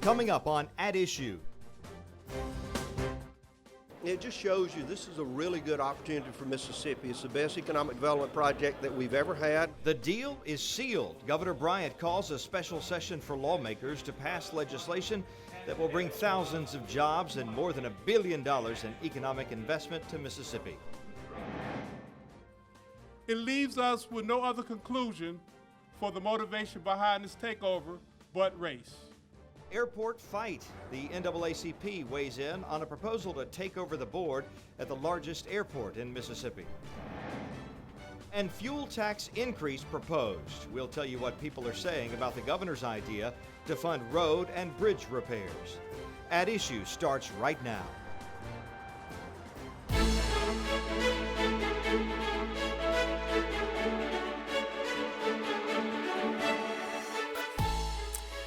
Coming up on At Issue. It just shows you this is a really good opportunity for Mississippi. It's the best economic development project that we've ever had. The deal is sealed. Governor Bryant calls a special session for lawmakers to pass legislation that will bring thousands of jobs and more than $1 billion in economic investment to Mississippi. It leaves us with no other conclusion for the motivation behind this takeover but race. Airport fight. The NAACP weighs in on a proposal to take over the board at the largest airport in Mississippi. And fuel tax increase proposed. We'll tell you what people are saying about the governor's idea to fund road and bridge repairs. At Issue starts right now.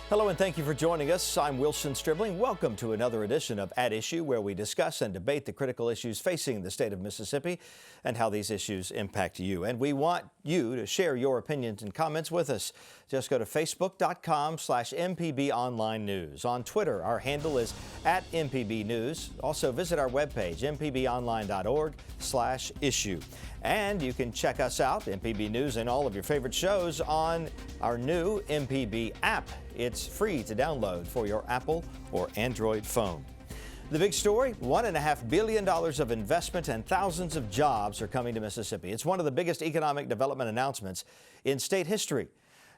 Hello and thank you for joining us. I'm Wilson Stribling. Welcome to another edition of At Issue, where we discuss and debate the critical issues facing the state of Mississippi and how these issues impact you. And we want you to share your opinions and comments with us. Just go to facebook.com/MPB Online News. On Twitter, our handle is @MPB News. Also visit our webpage, mpbonline.org/issue. And you can check us out, MPB News, and all of your favorite shows on our new MPB app. It's free to download for your Apple or Android phone. The big story, $1.5 billion of investment and thousands of jobs are coming to Mississippi. It's one of the biggest economic development announcements in state history.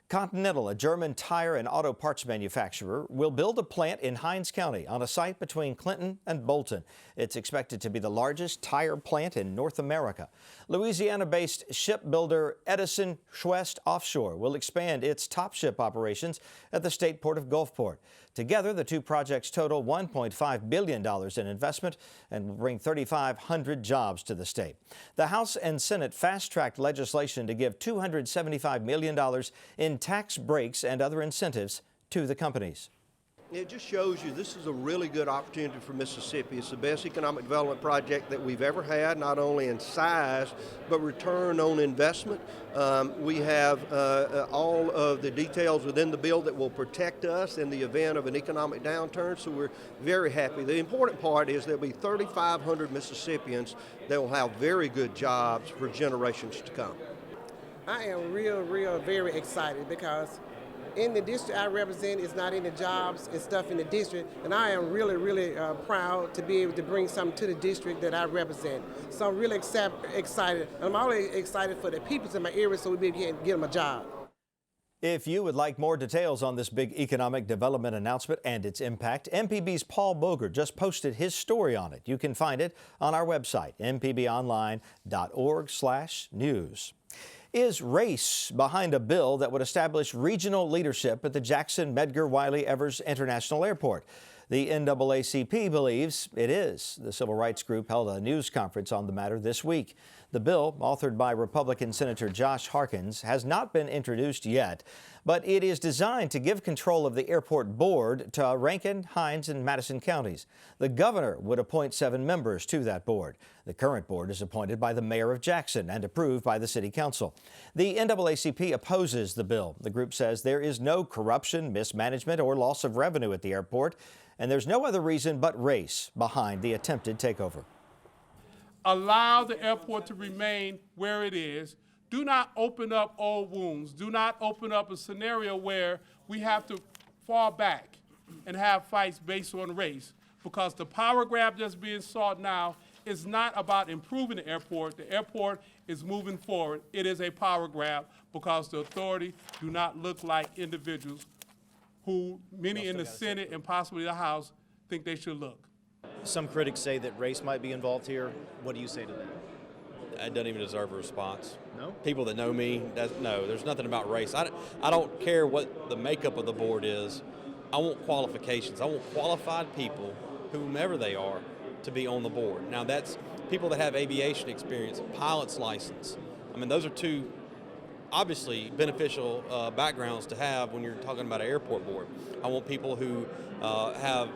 Continental, a German tire and auto parts manufacturer, will build a plant in Hinds County on a site between Clinton and Bolton. It's expected to be the largest tire plant in North America. Louisiana-based shipbuilder Edison Schwest Offshore will expand its top ship operations at the state port of Gulfport. Together, the two projects total $1.5 billion in investment and will bring 3,500 jobs to the state. The House and Senate fast-tracked legislation to give $275 million in tax breaks and other incentives to the companies. It just shows you this is a really good opportunity for Mississippi. It's the best economic development project that we've ever had, not only in size, but return on investment. We have all of the details within the bill that will protect us in the event of an economic downturn, so we're very happy. The important part is there'll be 3,500 Mississippians that will have very good jobs for generations to come. I am very excited because in the district I represent, it's not any jobs and stuff in the district, and I am really proud to be able to bring something to the district that I represent. So I'm really excited. I'm always excited for the people in my area so we can get them a job. If you would like more details on this big economic development announcement and its impact, MPB's Paul Boger just posted his story on it. You can find it on our website, mpbonline.org/news. Is race behind a bill that would establish regional leadership at the Jackson Medgar Wiley Evers International Airport? The NAACP believes it is. The civil rights group held a news conference on the matter this week. The bill, authored by Republican Senator Josh Harkins, has not been introduced yet, but it is designed to give control of the airport board to Rankin, Hinds, and Madison counties. The governor would appoint 7 members to that board. The current board is appointed by the mayor of Jackson and approved by the city council. The NAACP opposes the bill. The group says there is no corruption, mismanagement, or loss of revenue at the airport, and there's no other reason but race behind the attempted takeover. Allow the airport to remain where it is. Do not open up old wounds. Do not open up a scenario where we have to fall back and have fights based on race, because the power grab that's being sought now is not about improving the airport. The airport is moving forward. It is a power grab because the authority do not look like individuals who many in the Senate and possibly the House think they should look. Some critics say that race might be involved here. What do you say to that? It doesn't even deserve a response. No? People that know me, no, there's nothing about race. I don't care what the makeup of the board is. I want qualifications. I want qualified people, whomever they are, to be on the board. Now that's people that have aviation experience, pilot's license. I mean, those are two obviously beneficial backgrounds to have when you're talking about an airport board. I want people who have,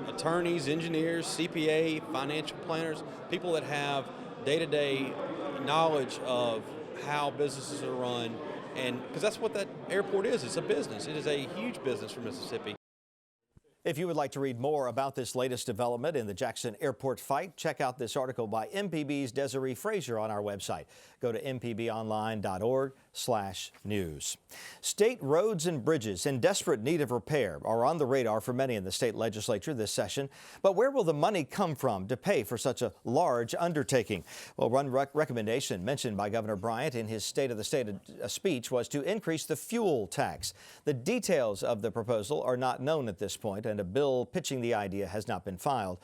attorneys, engineers, CPA, financial planners, people that have day-to-day knowledge of how businesses are run, and because that's what that airport is. It's a business. It is a huge business for Mississippi. If you would like to read more about this latest development in the Jackson Airport fight, check out this article by MPB's Desiree Frazier on our website. Go to mpbonline.org/news. State roads and bridges in desperate need of repair are on the radar for many in the state legislature this session. But where will the money come from to pay for such a large undertaking? Well, one recommendation mentioned by Governor Bryant in his State of the State speech was to increase the fuel tax. The details of the proposal are not known at this point, and a bill pitching the idea has not been filed.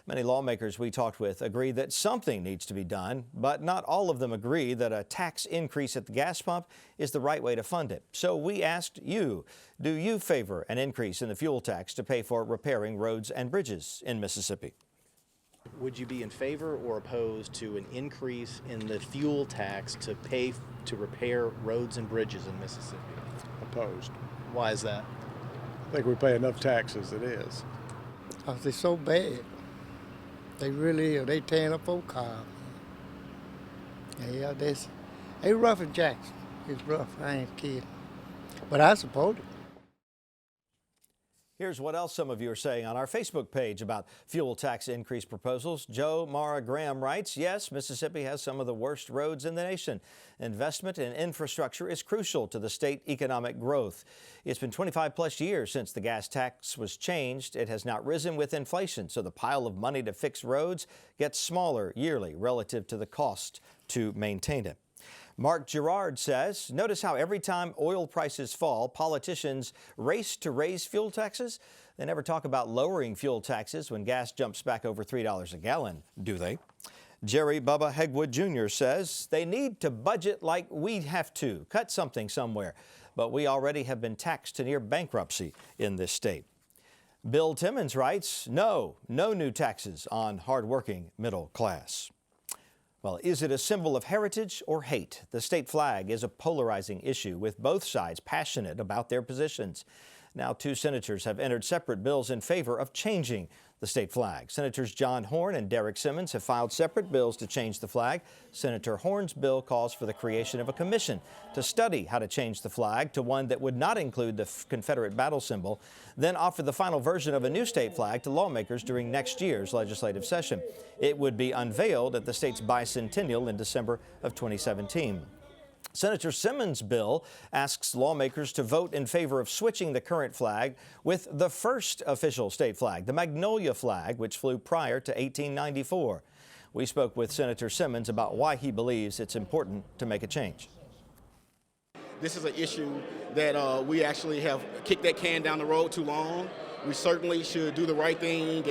Many lawmakers we talked with agree that something needs to be done, but not all of them agree that a tax increase at the gas pump is the right way to fund it. So we asked you, do you favor an increase in the fuel tax to pay for repairing roads and bridges in Mississippi? Would you be in favor or opposed to an increase in the fuel tax to pay to repair roads and bridges in Mississippi? Opposed. Why is that? I think we pay enough tax as it is. Because they're so bad. They really are. They tearing up old cars. Yeah, they rough in Jackson. It's rough. I ain't kidding. But I support it. Here's what else some of you are saying on our Facebook page about fuel tax increase proposals. Joe Mara Graham writes, yes, Mississippi has some of the worst roads in the nation. Investment in infrastructure is crucial to the state economic growth. It's been 25 plus years since the gas tax was changed. It has not risen with inflation, so the pile of money to fix roads gets smaller yearly relative to the cost to maintain it. Mark Gerard says, notice how every time oil prices fall, politicians race to raise fuel taxes. They never talk about lowering fuel taxes when gas jumps back over $3 a gallon, do they? Jerry Bubba Hegwood Jr. says they need to budget like we have to, cut something somewhere. But we already have been taxed to near bankruptcy in this state. Bill Timmons writes, no new taxes on hardworking middle class. Well, is it a symbol of heritage or hate? The state flag is a polarizing issue with both sides passionate about their positions. Now, two senators have entered separate bills in favor of changing the state flag. Senators John Horn and Derek Simmons have filed separate bills to change the flag. Senator Horn's bill calls for the creation of a commission to study how to change the flag to one that would not include the Confederate battle symbol, then offer the final version of a new state flag to lawmakers during next year's legislative session. It would be unveiled at the state's bicentennial in December of 2017. Senator Simmons' bill asks lawmakers to vote in favor of switching the current flag with the first official state flag, the Magnolia flag, which flew prior to 1894. We spoke with Senator Simmons about why he believes it's important to make a change. This is an issue that we actually have kicked that can down the road too long. We certainly should do the right thing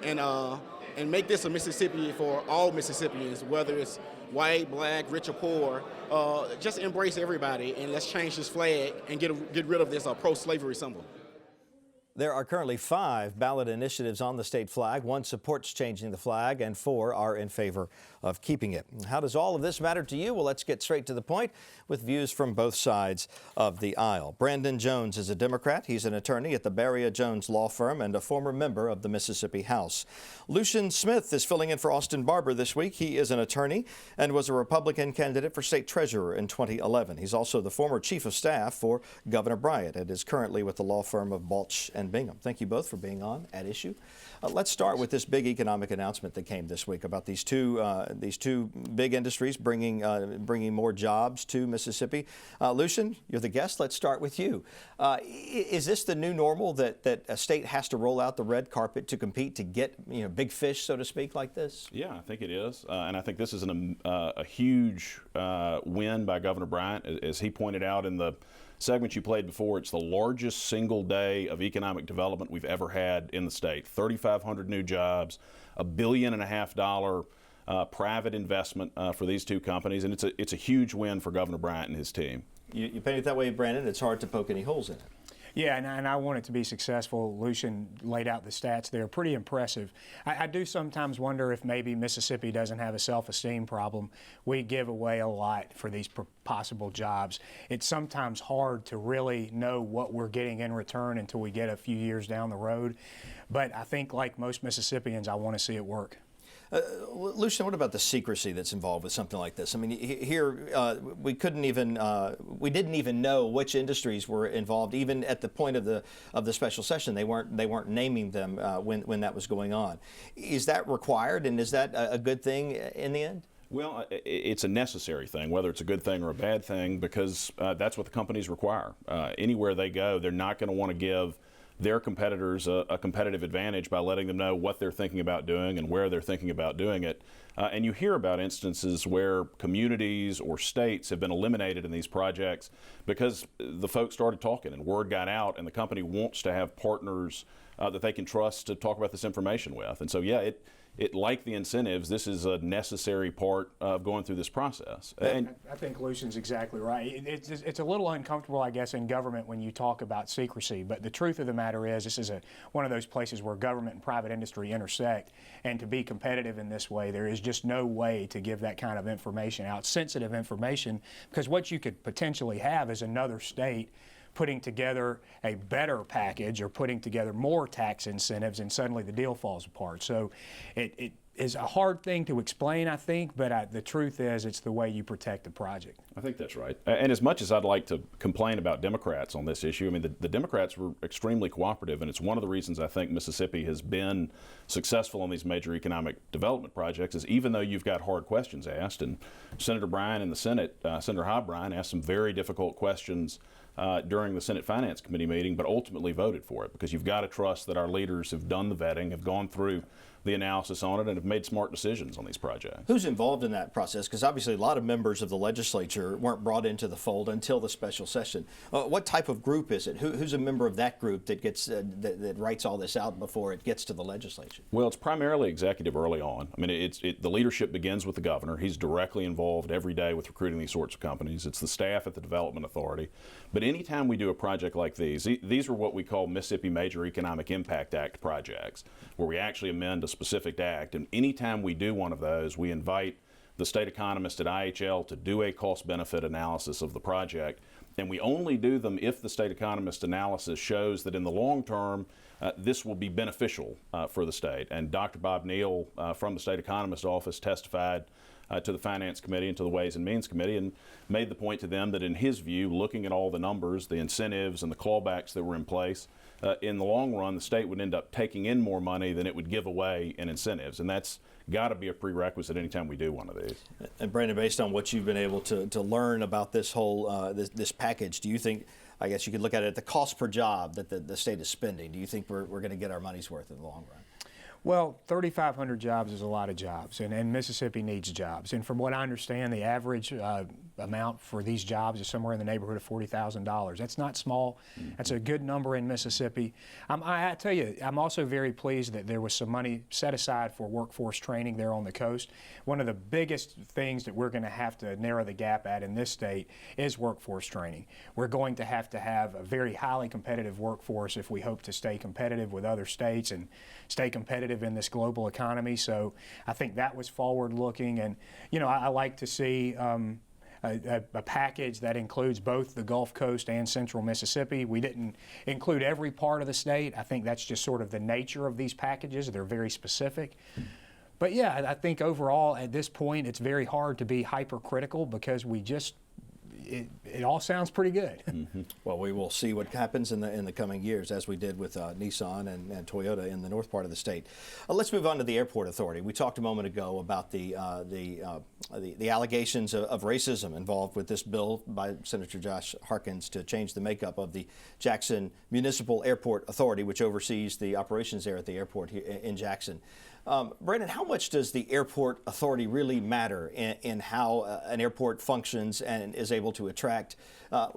and make this a Mississippi for all Mississippians, whether it's white, black, rich or poor. Just embrace everybody and let's change this flag and get rid of this pro-slavery symbol. There are currently 5 ballot initiatives on the state flag. 1 supports changing the flag and 4 are in favor of keeping it. How does all of this matter to you? Well, let's get straight to the point with views from both sides of the aisle. Brandon Jones is a Democrat. He's an attorney at the Barrier Jones Law Firm and a former member of the Mississippi House. Lucian Smith is filling in for Austin Barbour this week. He is an attorney and was a Republican candidate for state treasurer in 2011. He's also the former chief of staff for Governor Bryant and is currently with the law firm of Balch and Bingham. Thank you both for being on At Issue. Let's start with this big economic announcement that came this week about these two big industries bringing more jobs to Mississippi. Lucian, you're the guest. Let's start with you. Is this the new normal that a state has to roll out the red carpet to compete to get big fish, so to speak, like this? Yeah, I think it is, and I think this is a huge win by Governor Bryant, as he pointed out in the segment you played before. It's the largest single day of economic development we've ever had in the state. 3,500 new jobs, $1.5 billion private investment for these two companies, and it's a huge win for Governor Bryant and his team. You paint it that way, Brandon. It's hard to poke any holes in it. Yeah, and I want it to be successful. Lucian laid out the stats there, pretty impressive. I do sometimes wonder if maybe Mississippi doesn't have a self-esteem problem. We give away a lot for these possible jobs. It's sometimes hard to really know what we're getting in return until we get a few years down the road. But I think, like most Mississippians, I want to see it work. Lucian, what about the secrecy that's involved with something like this? I mean, here we didn't even know which industries were involved, even at the point of the special session. They weren't naming them when that was going on. Is that required, and is that a good thing in the end? Well, it's a necessary thing, whether it's a good thing or a bad thing, because that's what the companies require. Anywhere they go, they're not going to want to give their competitors a competitive advantage by letting them know what they're thinking about doing and where they're thinking about doing it. And you hear about instances where communities or states have been eliminated in these projects because the folks started talking and word got out, and the company wants to have partners that they can trust to talk about this information with. And so, yeah, like the incentives, this is a necessary part of going through this process. And I think Lucian's exactly right. It's a little uncomfortable, I guess, in government when you talk about secrecy, but the truth of the matter is this is one of those places where government and private industry intersect, and to be competitive in this way, there is just no way to give that kind of information out, sensitive information, because what you could potentially have is another state putting together a better package or putting together more tax incentives, and suddenly the deal falls apart. So it is a hard thing to explain, I think, but the truth is it's the way you protect the project. I think that's right. And as much as I'd like to complain about Democrats on this issue, I mean, the Democrats were extremely cooperative, and it's one of the reasons I think Mississippi has been successful on these major economic development projects, is even though you've got hard questions asked, and Senator Bryan in the Senate, Senator Hobb Bryan, asked some very difficult questions during the Senate Finance Committee meeting, but ultimately voted for it, because you've got to trust that our leaders have done the vetting, have gone through the analysis on it, and have made smart decisions on these projects. Who's involved in that process? Because obviously a lot of members of the legislature weren't brought into the fold until the special session. What type of group is it? Who's a member of that group that gets that writes all this out before it gets to the legislature? Well, it's primarily executive early on. I mean, the leadership begins with the governor. He's directly involved every day with recruiting these sorts of companies. It's the staff at the Development Authority. But anytime we do a project like these are what we call Mississippi Major Economic Impact Act projects, where we actually amend a specific act. And anytime we do one of those, we invite the state economist at IHL to do a cost-benefit analysis of the project. And we only do them if the state economist analysis shows that in the long term, this will be beneficial for the state. And Dr. Bob Neal from the state economist office testified to the Finance Committee and to the Ways and Means Committee, and made the point to them that in his view, looking at all the numbers, the incentives and the clawbacks that were in place, in the long run, the state would end up taking in more money than it would give away in incentives. And that's got to be a prerequisite anytime we do one of these. And Brandon, based on what you've been able to learn about this whole this package, do you think, I guess you could look at it, the cost per job that the state is spending, do you think we're going to get our money's worth in the long run? Well, 3,500 jobs is a lot of jobs, and Mississippi needs jobs. And from what I understand, the average amount for these jobs is somewhere in the neighborhood of $40,000. That's not small. That's a good number in Mississippi. I tell you, I'm also very pleased that there was some money set aside for workforce training there on the coast. One of the biggest things that we're going to have to narrow the gap at in this state is workforce training. We're going to have a very highly competitive workforce if we hope to stay competitive with other states and stay competitive in this global economy. So I think that was forward-looking, and you know, I like to see a package that includes both the Gulf Coast and Central Mississippi. We didn't include every part of the state. I think that's just sort of the nature of these packages. They're very specific. But yeah, I think overall at this point it's very hard to be hypercritical, because it all sounds pretty good. Well, we will see what happens in the coming years, as we did with Nissan and Toyota in the north part of the state. Let's move on to the Airport Authority. We talked a moment ago about the allegations of racism involved with this bill by Senator Josh Harkins to change the makeup of the Jackson Municipal Airport Authority, which oversees the operations there at the airport here in Jackson. Brandon, how much does the Airport Authority really matter in how an airport functions and is able to attract,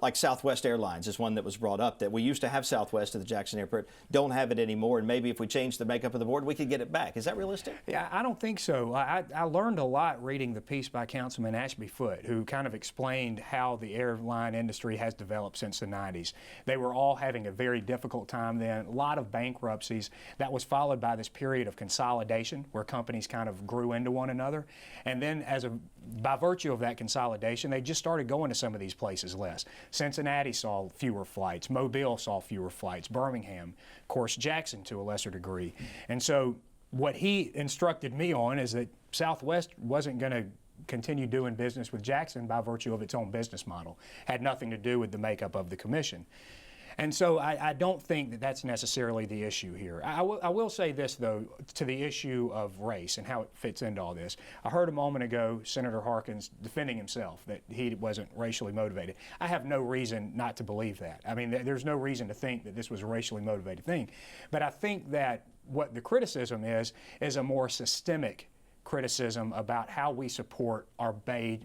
like Southwest Airlines is one that was brought up, that we used to have Southwest at the Jackson Airport, don't have it anymore, and maybe if we change the makeup of the board, we could get it back. Is that realistic? Yeah, I don't think so. I learned a lot reading the piece by Councilman Ashby Foote, who kind of explained how the airline industry has developed since the 90s. They were all having a very difficult time then, a lot of bankruptcies. That was followed by this period of consolidation where companies kind of grew into one another. And then by virtue of that consolidation, they just started going to some of these places less. Cincinnati saw fewer flights, Mobile saw fewer flights, Birmingham, of course Jackson to a lesser degree. And so what he instructed me on is that Southwest wasn't going to continue doing business with Jackson by virtue of its own business model. Had nothing to do with the makeup of the commission. And so I don't think that that's necessarily the issue here. I will say this, though, to the issue of race and how it fits into all this. I heard a moment ago Senator Harkins defending himself, that he wasn't racially motivated. I have no reason not to believe that. I mean, there's no reason to think that this was a racially motivated thing. But I think that what the criticism is a more systemic criticism about how we support our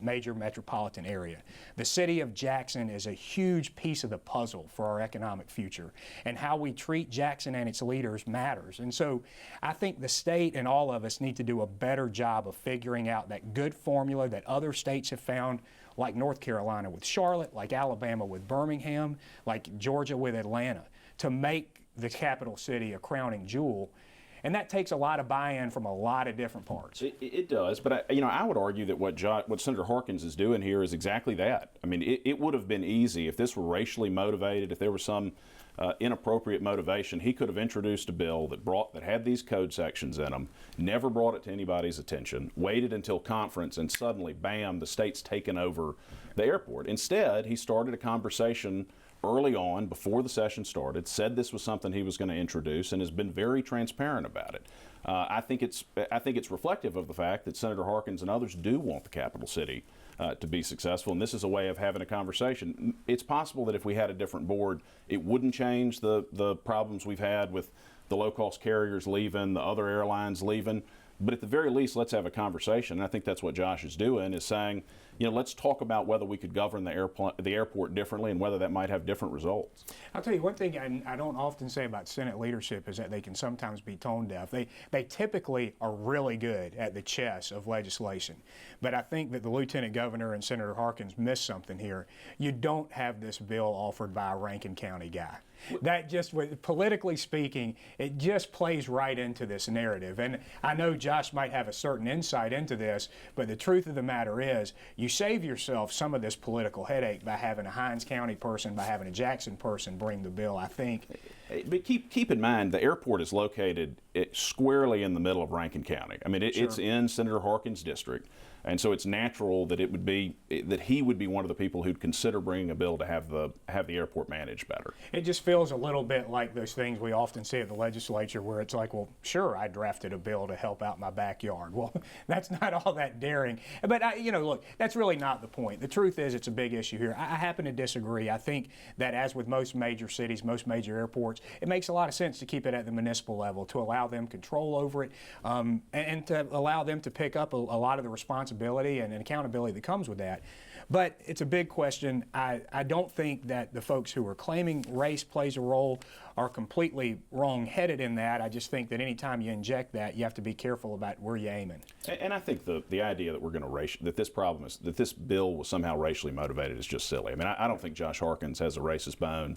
major metropolitan area. The city of Jackson is a huge piece of the puzzle for our economic future, and how we treat Jackson and its leaders matters. And so I think the state and all of us need to do a better job of figuring out that good formula that other states have found, like North Carolina with Charlotte, like Alabama with Birmingham, like Georgia with Atlanta, to make the capital city a crowning jewel. And that takes a lot of buy-in from a lot of different parts. It does, but I would argue that what Senator Harkins is doing here is exactly that. I mean, it would have been easy if this were racially motivated, if there was some inappropriate motivation. He could have introduced a bill that had these code sections in them, never brought it to anybody's attention, waited until conference, and suddenly, bam, the state's taken over the airport. Instead, he started a conversation early on, before the session started, said this was something he was going to introduce, and has been very transparent about it. I think it's reflective of the fact that Senator Harkins and others do want the capital city to be successful, and this is a way of having a conversation. It's possible that if we had a different board, it wouldn't change the problems we've had with the low-cost carriers leaving, the other airlines leaving. But at the very least, let's have a conversation. And I think that's what Josh is doing, is saying, let's talk about whether we could govern the airport differently and whether that might have different results. I'll tell you one thing I don't often say about Senate leadership is that they can sometimes be tone deaf. They typically are really good at the chess of legislation. But I think that the Lieutenant Governor and Senator Harkins missed something here. You don't have this bill offered by a Rankin County guy. That just, politically speaking, it just plays right into this narrative. And I know Josh might have a certain insight into this, but the truth of the matter is, you save yourself some of this political headache by having a Hinds County person, by having a Jackson person bring the bill, I think. But keep in mind, the airport is located squarely in the middle of Rankin County. I mean, it's in Senator Harkins' district. And so it's natural that he would be one of the people who'd consider bringing a bill to have the airport managed better. It just feels a little bit like those things we often see at the legislature, where it's like, well, sure, I drafted a bill to help out my backyard. Well, that's not all that daring. But look, that's really not the point. The truth is, it's a big issue here. I happen to disagree. I think that, as with most major cities, most major airports, it makes a lot of sense to keep it at the municipal level, to allow them control over it, and to allow them to pick up a lot of the responsibility and accountability that comes with that. But it's a big question. I don't think that the folks who are claiming race plays a role are completely wrong-headed in that. I just think that anytime you inject that, you have to be careful about where you're aiming. And I think the idea that we're going to that this bill was somehow racially motivated is just silly. I mean, I don't think Josh Harkins has a racist bone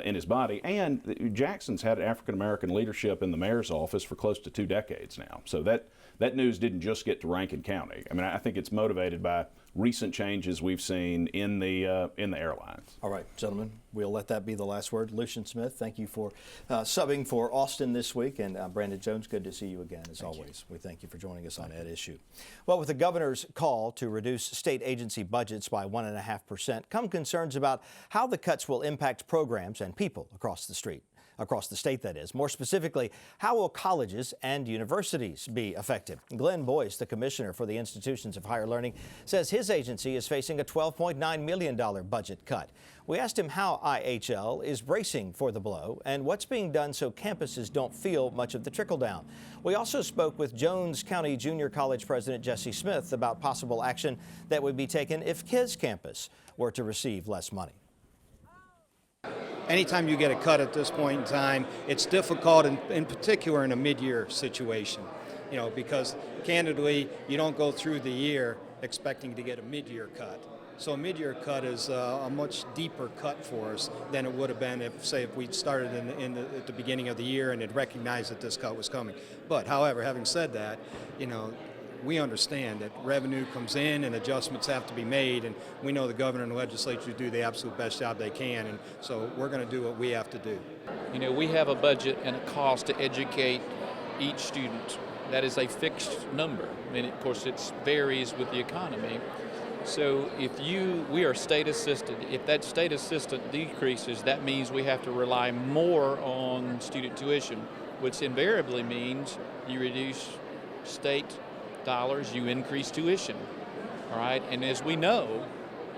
in his body. And Jackson's had African-American leadership in the mayor's office for close to 2 decades now. So that news didn't just get to Rankin County. I mean, I think it's motivated by recent changes we've seen in the airlines. All right, gentlemen, we'll let that be the last word. Lucian Smith, thank you for subbing for Austin this week, and Brandon Jones, good to see you again as always. We thank you for joining us on Ed Issue. Well, with the governor's call to reduce state agency budgets by 1.5%, come concerns about how the cuts will impact programs and people across the state, that is. More specifically, how will colleges and universities be affected? Glenn Boyce, the commissioner for the Institutions of Higher Learning, says his agency is facing a $12.9 million budget cut. We asked him how IHL is bracing for the blow and what's being done so campuses don't feel much of the trickle-down. We also spoke with Jones County Junior College President Jesse Smith about possible action that would be taken if his campus were to receive less money. Anytime you get a cut at this point in time, it's difficult, in particular in a mid-year situation, because candidly, you don't go through the year expecting to get a mid-year cut. So a mid-year cut is a much deeper cut for us than it would have been if we'd started at the beginning of the year and had recognized that this cut was coming. But however, having said that, we understand that revenue comes in and adjustments have to be made, and we know the governor and the legislature do the absolute best job they can, and so we're going to do what we have to do. We have a budget and a cost to educate each student. That is a fixed number. I mean, of course, it varies with the economy. So we are state assisted. If that state assistant decreases, that means we have to rely more on student tuition, which invariably means you reduce state dollars, you increase tuition. All right, and as we know,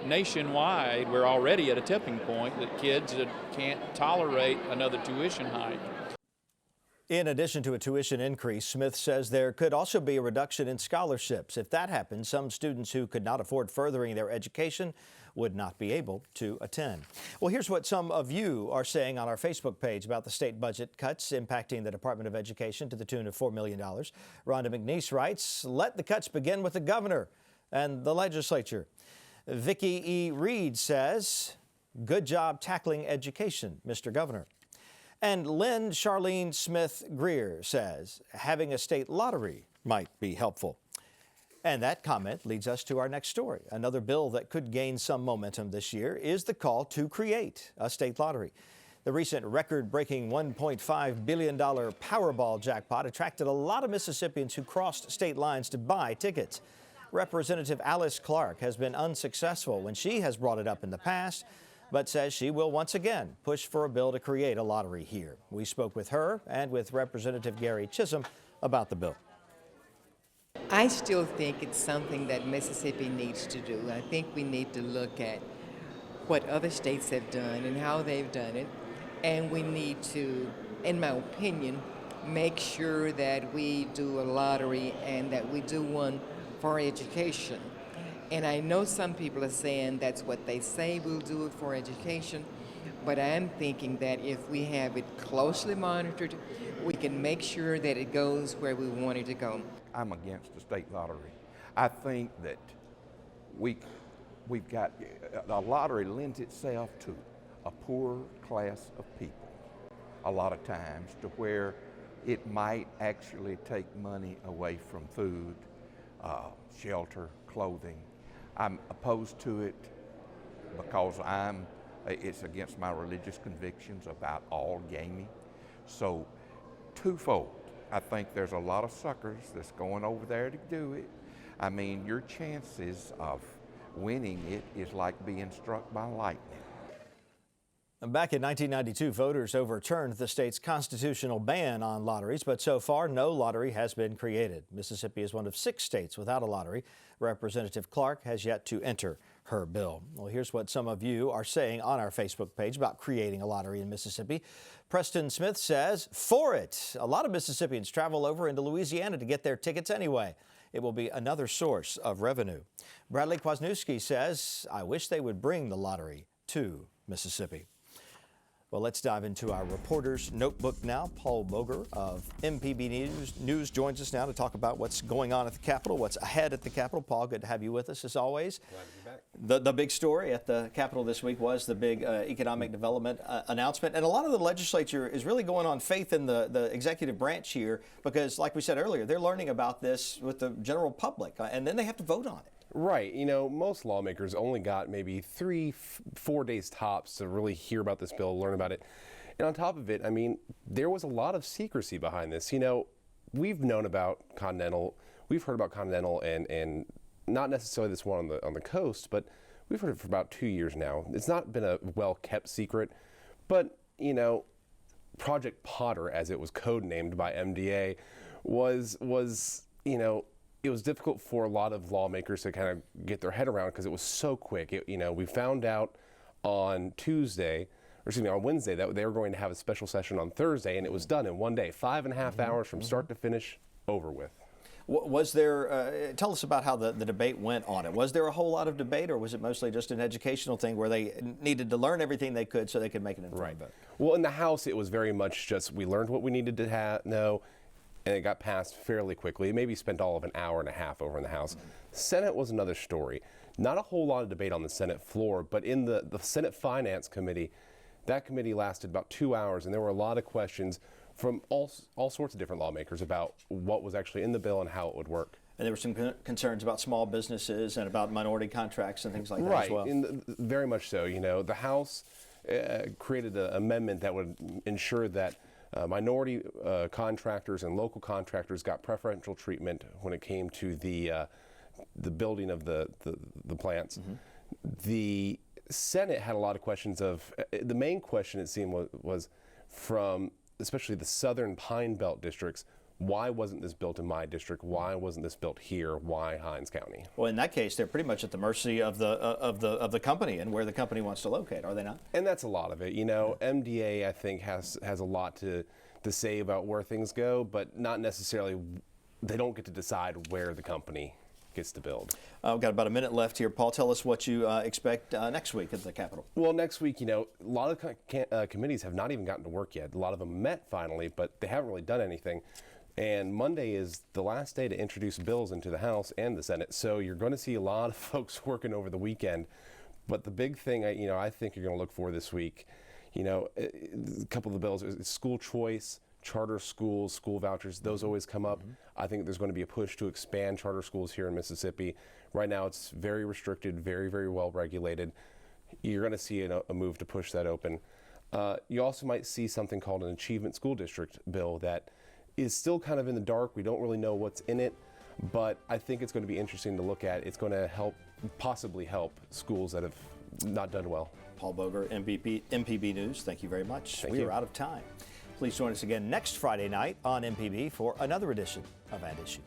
nationwide, we're already at a tipping point that kids can't tolerate another tuition hike. In addition to a tuition increase, Smith says there could also be a reduction in scholarships. If that happens, some students who could not afford furthering their education would not be able to attend. Well, here's what some of you are saying on our Facebook page about the state budget cuts impacting the Department of Education to the tune of $4 million. Rhonda McNeese writes, "Let the cuts begin with the governor and the legislature." Vicki E. Reed says, "Good job tackling education, Mr. Governor." And Lynn Charlene Smith Greer says, "Having a state lottery might be helpful." And that comment leads us to our next story. Another bill that could gain some momentum this year is the call to create a state lottery. The recent record-breaking $1.5 billion Powerball jackpot attracted a lot of Mississippians who crossed state lines to buy tickets. Representative Alice Clark has been unsuccessful when she has brought it up in the past, but says she will once again push for a bill to create a lottery here. We spoke with her and with Representative Gary Chisholm about the bill. I still think it's something that Mississippi needs to do. I think we need to look at what other states have done and how they've done it. And we need to, in my opinion, make sure that we do a lottery and that we do one for education. And I know some people are saying that's what they say, we'll do it for education. But I'm thinking that if we have it closely monitored, we can make sure that it goes where we want it to go. I'm against the state lottery. I think that we've got, a lottery lends itself to a poor class of people a lot of times, to where it might actually take money away from food, shelter, clothing. I'm opposed to it because it's against my religious convictions about all gaming. So twofold, I think there's a lot of suckers that's going over there to do it. I mean, your chances of winning it is like being struck by lightning. Back in 1992, voters overturned the state's constitutional ban on lotteries, but so far no lottery has been created. Mississippi is one of 6 states without a lottery. Representative Clark has yet to enter her bill. Well, here's what some of you are saying on our Facebook page about creating a lottery in Mississippi. Preston Smith says, "For it." A lot of Mississippians travel over into Louisiana to get their tickets anyway. It will be another source of revenue. Bradley Kwasniewski says, "I wish they would bring the lottery to Mississippi." Well, let's dive into our reporter's notebook now. Paul Boger of MPB News joins us now to talk about what's going on at the Capitol, what's ahead at the Capitol. Paul, good to have you with us as always. Glad to be back. The big story at the Capitol this week was the big economic development announcement. And a lot of the legislature is really going on faith in the executive branch here because, like we said earlier, they're learning about this with the general public, and then they have to vote on it. Right. You know, most lawmakers only got maybe 3-4 days tops to really hear about this bill, learn about it. And on top of it, I mean, there was a lot of secrecy behind this. You know, we've known about Continental, we've heard about Continental and not necessarily this one on the coast, but we've heard it for about 2 years now. It's not been a well-kept secret, but, you know, Project Potter, as it was codenamed by MDA, was you know, it was difficult for a lot of lawmakers to kind of get their head around because it was so quick. You know, we found out on Wednesday that they were going to have a special session on Thursday, and it was done in one day, 5.5 hours from start to finish, over with. Was there, tell us about how the debate went on it. Was there a whole lot of debate, or was it mostly just an educational thing where they needed to learn everything they could so they could make an informed vote? Well, in the House, it was very much just we learned what we needed to know, and it got passed fairly quickly. It maybe spent all of an hour and a half over in the House. Senate was another story. Not a whole lot of debate on the Senate floor, but in the Senate Finance Committee, that committee lasted about 2 hours, and there were a lot of questions from all sorts of different lawmakers about what was actually in the bill and how it would work. And there were some concerns about small businesses and about minority contracts and things like that as well. Right, very much so. You know, the House created an amendment that would ensure that minority contractors and local contractors got preferential treatment when it came to the building of the plants. The Senate had a lot of questions of, the main question it seemed was from especially the southern Pine Belt districts. Why wasn't this built in my district? Why wasn't this built here? Why Hinds County? Well, in that case, they're pretty much at the mercy of the company and where the company wants to locate, are they not? And that's a lot of it. You know, MDA I think has a lot to say about where things go, but not necessarily. They don't get to decide where the company gets to build. We've got about a minute left here. Paul, tell us what you expect next week at the Capitol. Well, next week, you know, a lot of committees have not even gotten to work yet. A lot of them met finally, but they haven't really done anything. And Monday is the last day to introduce bills into the House and the Senate. So you're going to see a lot of folks working over the weekend. But the big thing, I think you're going to look for this week, you know, a couple of the bills is school choice, charter schools, school vouchers. Those always come up. I think there's going to be a push to expand charter schools here in Mississippi. Right now, it's very restricted, very, very well regulated. You're going to see a move to push that open. You also might see something called an Achievement School District bill that is still kind of in the dark. We don't really know what's in it, but I think it's going to be interesting to look at. It's going to possibly help schools that have not done well. Paul Boger, MPB News, thank you very much. Thank we you. are out of time. Please join us again next Friday night on MPB for another edition of At Issue.